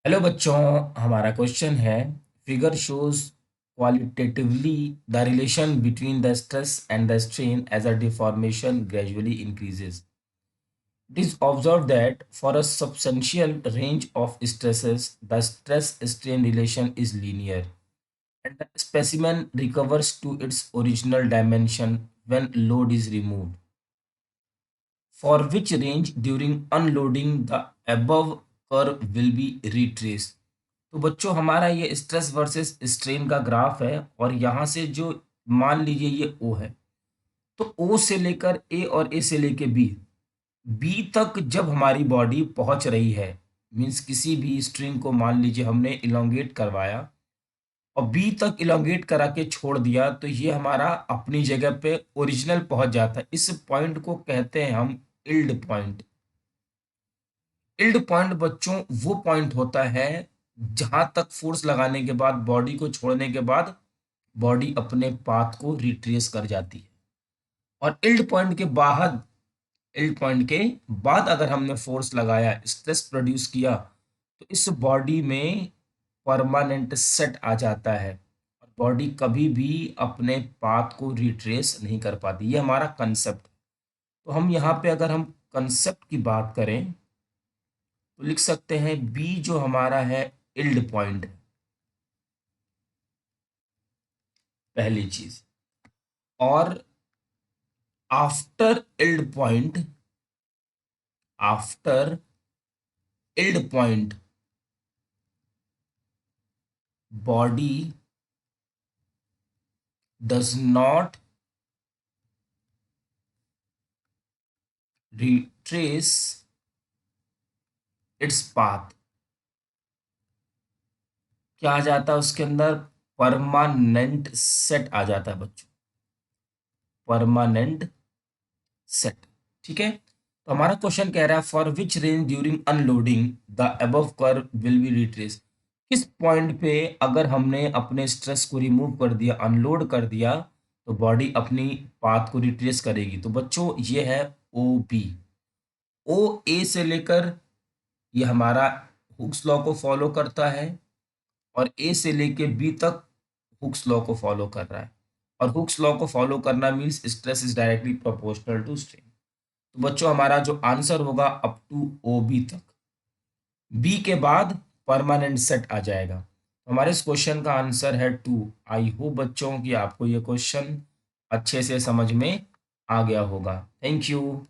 Hello बच्चों, हमारा question है figure shows qualitatively the relation between the stress and the strain as a deformation gradually increases. It is observed that for a substantial range of stresses, the stress-strain relation is linear, and the specimen recovers to its original dimension when load is removed. For which range during unloading the above curve will be retraced. तो बच्चों, हमारा ये stress versus strain का graph है और यहाँ से जो मान लीजिए ये ओ है, तो ओ से लेकर ए और ए से लेकर बी, बी तक जब हमारी बॉडी पहुंच रही है, मीन्स किसी भी स्ट्रिंग को मान लीजिए हमने इलोंगेट करवाया और बी तक इलोंगेट करा के छोड़ दिया, तो ये हमारा अपनी जगह पे ओरिजिनल पहुंच जाता है. इस पॉइंट को कहते हैं हम इल्ड पॉइंट. इल्ड पॉइंट बच्चों वो पॉइंट होता है जहां तक फोर्स लगाने के बाद, बॉडी को छोड़ने के बाद बॉडी अपने पाथ को रिट्रेस कर जाती है. और इल्ड पॉइंट के बाद अगर हमने फोर्स लगाया, स्ट्रेस प्रोड्यूस किया, तो इस बॉडी में परमानेंट सेट आ जाता है और बॉडी कभी भी अपने पाथ को रिट्रेस नहीं कर पाती. ये हमारा कंसेप्ट. तो हम यहाँ पे अगर हम कंसेप्ट की बात करें तो लिख सकते हैं बी जो हमारा है इल्ड पॉइंट, पहली चीज. और after yield point, after yield point body does not retrace its path. क्या आ जाता है उसके अंदर? परमानेंट सेट आ जाता है बच्चों, परमानेंट सेट. ठीक है. तो हमारा क्वेश्चन कह रहा है for which range during unloading the above curve will be retrace. किस पॉइंट पे अगर हमने अपने स्ट्रेस को रिमूव कर दिया, अनलोड कर दिया, तो बॉडी अपनी पाथ को रिट्रेस करेगी. तो बच्चों ये है ओ बी. ओ ए से लेकर ये हमारा हुक्स लॉ को फॉलो करता है और ए से लेके बी तक हुक्स लॉ को फॉलो कर रहा है. और हुक्स लॉ को फॉलो करना means stress is directly proportional to strain. तो बच्चों हमारा जो आंसर होगा अप टू ओ बी तक, बी के बाद परमानेंट सेट आ जाएगा. तो हमारे इस क्वेश्चन का आंसर है 2. आई होप बच्चों कि आपको ये क्वेश्चन अच्छे से समझ में आ गया होगा. Thank you.